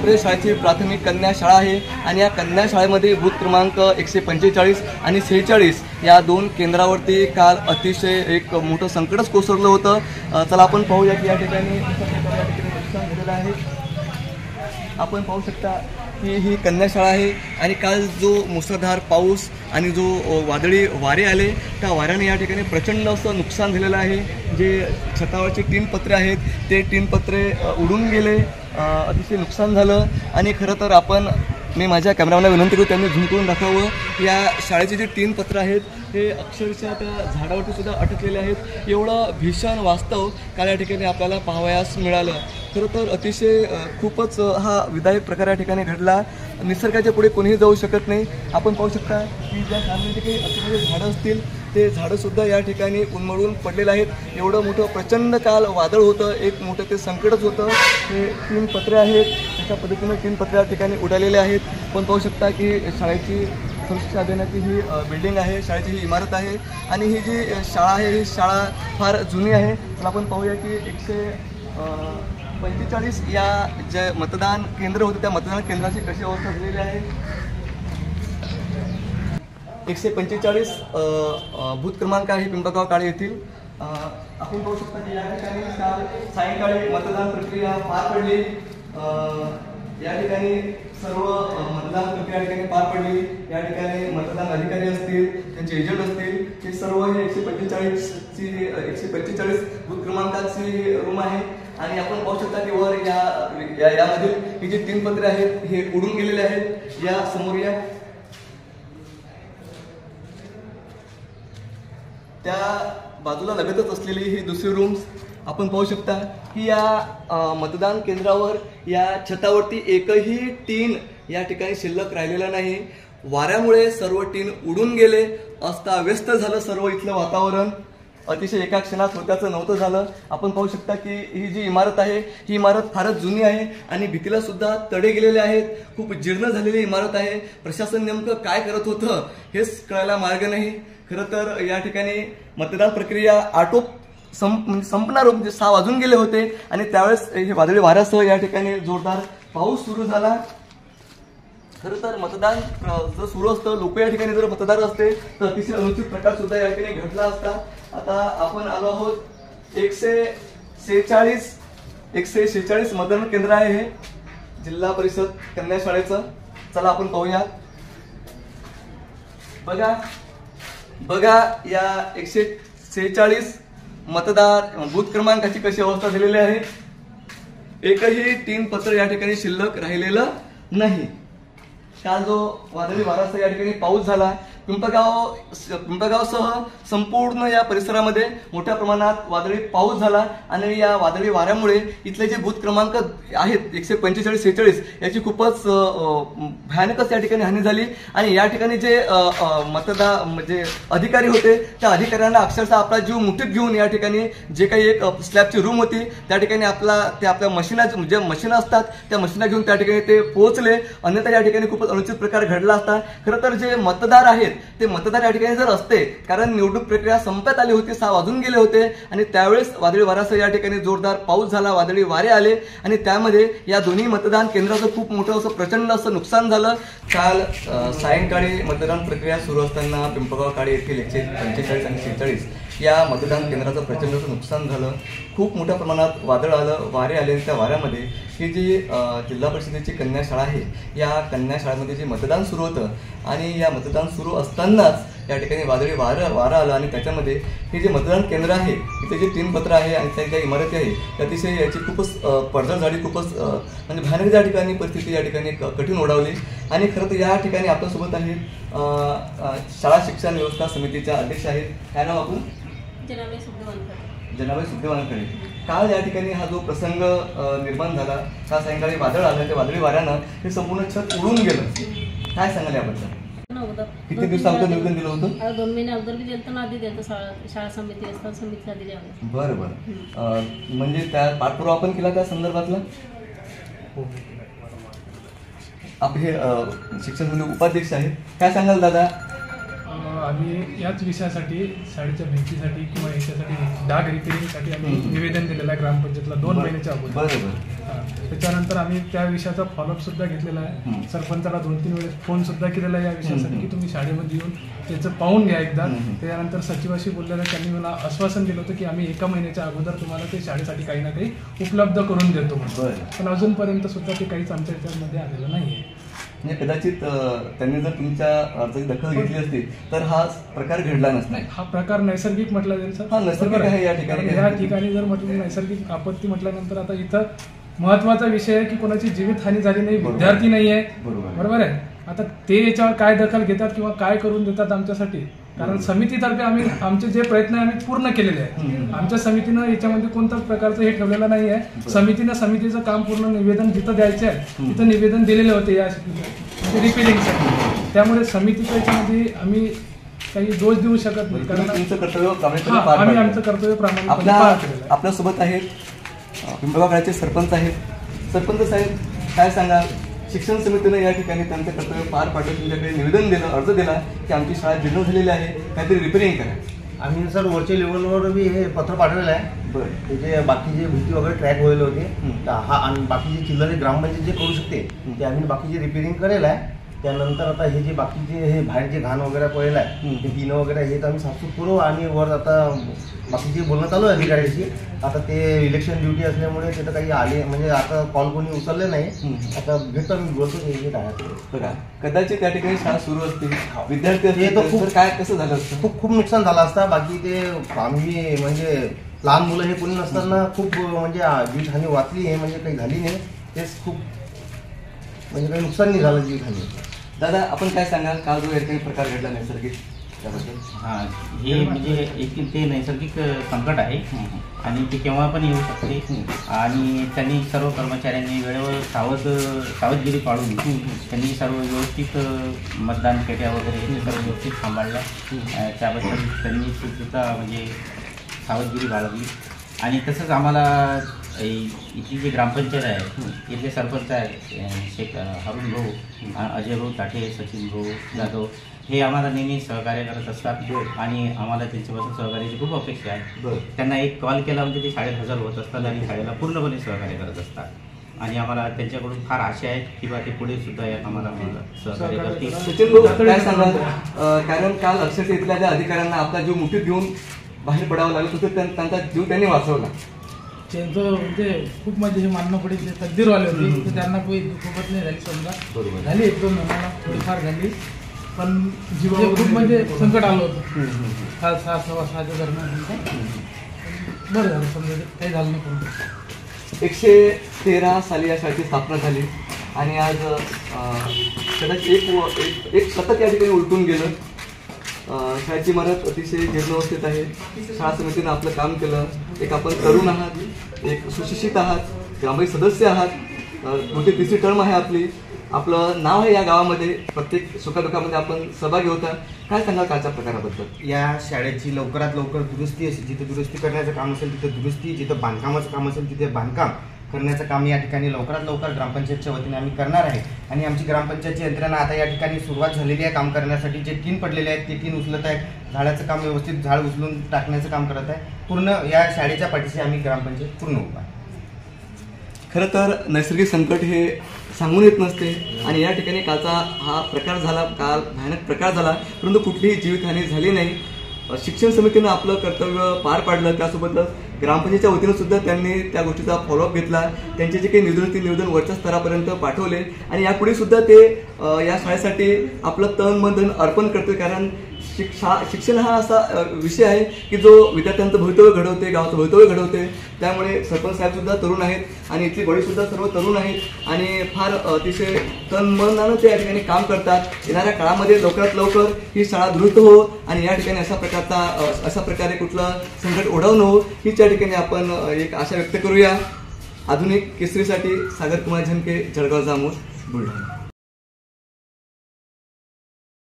परिषद शाळेची प्राथमिक कन्या शाळा आहे आणि या कन्या शाळेमध्ये बूथ क्रमांक 145 आणि 46 या दोन केंद्रावरती काल अतिशय एक मोठं संकटच कोसळलं होतं। चला आपण पाहूया की या ठिकाणी नुकसान झालेलं आहे। आपण पाहू शकता की ही कन्या शाळा आहे आणि काल जो मुसळधार पाऊस आणि जो वादळी वारे आले त्या वाऱ्याने या ठिकाणी प्रचंड असं नुकसान झालेलं आहे। जे छतावरचे तीन पत्रे आहेत ते तीन पत्रे उडून गेले, अतिशय नुकसान झालं। आणि खरं तर मी माझ्या कॅमेरामॅनला विनंती करू त्यांनी झूम करून दाखवावं। या शाळेचे जे तीन पत्र आहेत हे अक्षरशः त्या झाडावरती सुद्धा अटकलेले आहेत। एवढं भीषण वास्तव काल या ठिकाणी आपल्याला पाहावयास मिळालं। खरं तर अतिशय खूपच हा विदायक प्रकार या ठिकाणी घडला। निसर्गाच्या पुढे कोणीही जाऊ शकत नाही। आपण पाहू शकता की ज्या शाळेमध्ये काही अतिशय झाडं असतील ते झाडंसुद्धा या ठिकाणी उन्मळून पडलेले आहेत। एवढं मोठं प्रचंड काल वादळ होतं, एक मोठं ते संकटच होतं। हे तीन पत्रे आहेत, अशा पद्धतीने तीन पत्रे या ठिकाणी उडालेले आहेत। पण पाहू शकता की शाळेची सुरक्षा देण्याची ही बिल्डिंग आहे, शाळेची ही इमारत आहे आणि ही जी शाळा आहे ही शाळा फार जुनी आहे। तर आपण पाहूया की 145 या जे मतदान केंद्र होते त्या मतदान केंद्राची कशी अवस्था झालेली आहे। 145 बूथ क्रमांक आहे पिंपळगाव काळे येथील। आपण पाहू शकता की या ठिकाणी काल सायंकाळी मतदान प्रक्रिया पार पडली। या ठिकाणी सर्व मतदान प्रक्रिया या ठिकाणी पार पडली। या ठिकाणी मतदान अधिकारी असतील, त्यांचे एजंट असतील, हे सर्व हे 145 बूथ क्रमांकाची रूम आहे। आणि आपण पाहू शकता की वर यामधील ही जी तीन पत्रे आहेत हे उडून गेलेले आहेत। या समोर या त्या बाजूला लगतच असलेली ही दुसरी रूम्स आपण पाहू शकता की या मतदान केंद्रावर या छतावरती एकही टीन या ठिकाणी शिल्लक राहिलेला नाही। वाऱ्यामुळे सर्व टीन उडून गेले, अस्ताव्यस्त झालं सर्व इथलं वातावरण। अतिशय एका क्षणात होत्याचं नव्हतं झालं। आपण पाहू शकता की ही जी इमारत आहे ही इमारत फारच जुनी आहे आणि भिंतीला सुद्धा तडे गेलेले आहेत। खूप जीर्ण झालेली इमारत आहे। प्रशासन नेमकं काय करत होतं हेच कळायला मार्ग नाही। खरं तर या ठिकाणी मतदान प्रक्रिया संपणार म्हणजे 6 वाजून गेले होते आणि त्यावेळेस हे वादळी वाऱ्यासह या ठिकाणी जोरदार पाऊस सुरू झाला। खरं तर मतदान जर सुरू असतं, लोक या ठिकाणी जर मतदार असते तर अतिशय अनुचित प्रकार सुद्धा या ठिकाणी घडला असता। आता आपण आलो आहोत 146 मतदान केंद्र आहे हे जिल्हा परिषद कन्या शाळेचं। चला आपण पाहूया। बघा या 146 मतदार बूथ क्रमांकाची कशी अवस्था झालेली आहे। एकही तीन पत्र या ठिकाणी शिल्लक राहिलेलं नाही। काल जो वादळी वाऱ्यासह या ठिकाणी पाऊस झाला, पिंपळगावसह संपूर्ण या परिसरामध्ये मोठ्या प्रमाणात वादळी पाऊस झाला आणि या वादळी वाऱ्यामुळे इथले जे बूथ क्रमांक आहेत 145 46 याची खूपच भयानकच या ठिकाणी हानी झाली। आणि या ठिकाणी जे म्हणजे अधिकारी होते त्या अधिकाऱ्यांना अक्षरशः आपला जीव मुठीत घेऊन या ठिकाणी जे काही एक स्लॅबची रूम होती त्या ठिकाणी आपल्या मशीन असतात त्या मशीना घेऊन त्या ठिकाणी ते पोहोचले, अन्यथा या ठिकाणी खूपच अनुचित प्रकार घडला असता। खरं तर जे मतदार आहेत ते मतदार या ठिकाणी जर असते, कारण निवडणूक प्रक्रिया संपत आली होती, 6 वाजून गेले होते आणि त्यावेळेस वादळी वाऱ्यासह या ठिकाणी जोरदार पाऊस झाला, वादळी वारे आले आणि त्यामध्ये या दोन्ही मतदान केंद्राचं खूप मोठं असं प्रचंड असं नुकसान झालं। काल सायंकाळी मतदान प्रक्रिया सुरू असताना पिंपळगाव काळे येथील 145 आणि 46 या मतदान केंद्राचं प्रचंड असं नुकसान झालं। खूप मोठ्या प्रमाणात वादळ आलं, वारे आले। त्या वाऱ्यामध्ये ही जी जिल्हा परिषदेची कन्या शाळा आहे या कन्या शाळेमध्ये जे मतदान सुरू होतं आणि या मतदान सुरू असतानाच या ठिकाणी वादळी वारं आलं आणि त्याच्यामध्ये हे जे मतदान केंद्र आहे इथे जे तीन पत्र आहे आणि त्या इमारती आहे अतिशय याची खूपच पडझड झाली, खूपच म्हणजे भयानक या ठिकाणी परिस्थिती या ठिकाणी कठीण ओढावली। आणि खरं तर या ठिकाणी आपल्यासोबत आहेत शाळा शिक्षण व्यवस्था समितीच्या अध्यक्ष आहेत, काय नाव आपण? जनाबाई सुद्देवानकडे। काल या ठिकाणी हा जो प्रसंग निर्माण झाला, काल सायंकाळी वादळ आलं, त्या वादळी वाऱ्यानं हे संपूर्ण छत उडून गेलं, काय सांगाल याबद्दल? किती दिवस अगोदर निवेदन दिलं होतं? 2 महिने अगोदर बी दिलं ना, आधी दिलं शाळा समिती असतात, समितीला दिले. बरं म्हणजे त्या पाठपुरावा आपण केला त्या संदर्भातला? आप हे शिक्षण उपाध्यक्ष आहेत, काय सांगाल दादा? आम्ही याच विषयासाठी शाळेच्या भिंतीसाठी किंवा याच्यासाठी डाग रिपेअरिंगसाठी आम्ही निवेदन दिलेलं आहे ग्रामपंचायतला 2 महिन्याच्या अगोदर. बरोबर. त्याच्यानंतर आम्ही त्या विषयाचा फॉलोअप सुद्धा घेतलेला आहे. सरपंचाला 2-3 वेळेस फोन सुद्धा केलेला आहे या विषयासाठी की तुम्ही शाळेमध्ये येऊन त्याचं पाहून घ्या एकदा. त्यानंतर सचिवाशी बोललेलं त्यांनी मला आश्वासन दिलं होतं की आम्ही 1 महिन्याच्या अगोदर तुम्हाला ते शाळेसाठी काही ना काही उपलब्ध करून देतो म्हणून. पण अजूनपर्यंत सुद्धा ते काहीच आमच्या याच्यामध्ये आलेलं नाही आहे. म्हणजे कदाचित त्यांनी जर तुमच्या अर्जाची दखल घेतली असती तर हा प्रकार घडला नसता. हा प्रकार नैसर्गिक म्हटला जाईल सर. हा नैसर्गिक आहे या ठिकाणी. या ठिकाणी जर म्हटलं नैसर्गिक आपत्ती म्हटल्यानंतर आता इथं महत्वाचा विषय आहे की कोणाची जीवितहानी झाली नाही, विद्यार्थी नाही आहे, बरोबर आहे. आता ते याच्यावर काय दखल घेतात किंवा काय करून देतात आमच्यासाठी, कारण समितीतर्फे आम्ही आमचे जे प्रयत्न आहे आम्ही पूर्ण केलेले आहेत. आमच्या समितीनं याच्यामध्ये कोणत्याच प्रकारचं हे ठेवलेलं नाही आहे. समितीचं काम पूर्ण निवेदन जिथं द्यायचे आहे तिथं निवेदन दिलेले होते या म्हणजे रिपेअरिंगसाठी. त्यामुळे समितीच्या याच्यामध्ये आम्ही काही दोष देऊ शकत नाही, कारण तुमचं कर्तव्य आम्ही आमचं कर्तव्य प्रामाणिकपणे पार केलेलं आहे. आपल्यासोबत आहेत पिंपळगावचे सरपंच आहेत. सरपंच साहेब, काय सांगा, शिक्षण समितीनं या ठिकाणी त्यांचं कर्तव्य पार पाडलं, तुमच्याकडे निवेदन दिलं, अर्ज दिला की आमची शाळा जीर्ण झालेली आहे, काहीतरी रिपेअरिंग करा. आम्ही सर वरच्या लेवलवर बी हे पत्र पाठवलेलं आहे. बरं. त्याचे बाकीचे भिंती वगैरे क्रॅक व्हायला होते, हा आणि बाकीचे चिल्लरे ग्रामपंचायत जे करू शकते ते आम्ही बाकीचे रिपेअरिंग करेल आहे. त्यानंतर आता हे जे बाकीचे हे बाहेर जे घाण वगैरे पडेल आहे ते टिनं वगैरे हे तर आम्ही साफसूफ करू. आणि वर आता बाकीचे बोलणं चालू आहे अधिकाऱ्याशी. आता ते इलेक्शन ड्युटी असल्यामुळे तिथं काही आले म्हणजे आता कॉल कोणी उचलले नाही. आता भेटतो मी बोलतो हे बघा, कदाचित त्या ठिकाणी शाळा सुरू असते, विद्यार्थी असते तर खूप काय कसं झालं असतं, खूप नुकसान झालं असतं. बाकी ते आम्ही म्हणजे लहान मुलं हे कोणी नसताना खूप म्हणजे जीवितहानी वाचली आहे, म्हणजे काही झाली नाही. तेच खूप म्हणजे काही नुकसान नाही झालं जीवितहानी. दादा, आपण काय सांगाल, काल जो याठिकाणी प्रकार घडला नैसर्गिक त्याबद्दल? हां, हे म्हणजे एक ते नैसर्गिक संकट आहे आणि ते केव्हा पण येऊ शकते. आणि त्यांनी सर्व कर्मचाऱ्यांनी वेळेवर सावधगिरी पाळून त्यांनी सर्व व्यवस्थित मतदान पेट्या वगैरे हे सर्व व्यवस्थित सांभाळल्या. त्याबद्दल त्यांनी सुद्धा म्हणजे सावधगिरी बाळगली. आणि तसंच आम्हाला इथली जी ग्रामपंचायत आहे, इथले सरपंच आहेत शेख हारून भाऊ, अजय भाऊ ताठे, सचिन भाऊ जाधव, हे आम्हाला नेहमी सहकार्य करत असतात आणि आम्हाला त्यांच्यापासून सहकार्याची खूप अपेक्षा आहे. त्यांना एक कॉल केला म्हणजे ते शाळेत हजर होत असतात आणि शाळेला पूर्णपणे सहकार्य करत असतात. आणि आम्हाला त्यांच्याकडून फार आशा आहे की बा ते पुढे सुद्धा यात आम्हाला सहकार्य करतील. सचिन भाऊ, काय सांगाल, कारण काल अक्षरशः इथल्या ज्या अधिकाऱ्यांना आपला जीव मुठीत घेऊन बाहेर पडावं लागलं तसं त्यांचा जीव त्यांनी वाचवला. त्यांचं म्हणजे खूप म्हणजे हे मानणं पडेल जे तकदीरवाले होते तर त्यांना काही दुखापत नाही झाली, समजा झाली 1-2 महिन्याला थोडीफार झाली, पण जीवावर खूप म्हणजे संकट आलं होतं. 6:15 दरम्यान बरं झालं, समजा काही झालं नाही. पूर्ण 113 साली या शाळेची स्थापना झाली आणि आज कदाचित एक शतक या ठिकाणी उलटून गेलं. शाळेची इमारत अतिशय जीर्ण अवस्थेत आहे. शाळा समितीनं आपलं काम केलं. एक आपण तरुण आहात, एक सुशिक्षित आहात, ग्रामपंचायत सदस्य आहात, मोठी 3री टर्म आहे आपली, आपलं नाव आहे या गावामध्ये, प्रत्येक सुखदुःखामध्ये आपण सहभागी होता. काय सांगाल कालच्या प्रकाराबद्दल? या शाळेची लवकरात लवकर दुरुस्ती असेल, जिथे दुरुस्ती करण्याचं काम असेल तिथे दुरुस्ती, जिथं बांधकामाचं काम असेल तिथे बांधकाम करण्याचं काम या ठिकाणी लवकरात लवकर ग्रामपंचायतच्या वतीने आम्ही करणार आहे. आणि आमची ग्रामपंचायतची यंत्रणा आता या ठिकाणी सुरुवात झालेली आहे काम करण्यासाठी. जे टीन पडलेले आहेत ते टीन उचलत आहेत, झाडाचं काम व्यवस्थित झाड उचलून टाकण्याचं काम करत आहे. पूर्ण या शाळेच्या पाठीशी आम्ही ग्रामपंचायत पूर्ण उभा आहे. खरं तर नैसर्गिक संकट हे सांगून येत नसते आणि या ठिकाणी कालचा हा प्रकार झाला, काल भयानक प्रकार झाला, परंतु कुठलीही जीवितहानी झाली नाही. शिक्षण समितीनं आपलं कर्तव्य पार पाडलं. त्यासोबतच ग्रामपंचायतच्या वतीनं सुद्धा त्यांनी त्या गोष्टीचा फॉलोअप घेतला. त्यांचे जे काही निवेदन वरच्या स्तरापर्यंत पाठवले आणि यापुढे सुद्धा ते या शाळेसाठी आपलं तन मन धन अर्पण करते. कारण शिक्षण हा असा विषय आहे की जो विद्यार्थ्यांचं भवितव्य घडवते, गावाचं भवितव्य घडवते. त्यामुळे सरपंच साहेब सुद्धा तरुण आहेत आणि इथली बळी सुद्धा सर्व तरुण आहेत आणि फार अतिशय तन मनानं ते या ठिकाणी काम करतात. येणाऱ्या काळामध्ये लवकरात लवकर ही शाळा दुरुस्त हो आणि या ठिकाणी अशा प्रकारे कुठलं संकट ओढावणं हो, हीच या ठिकाणी आपण एक आशा व्यक्त करूया. आधुनिक केसरीसाठी सागर कुमार झनके, जळगाव जामोद, बुलढाणा.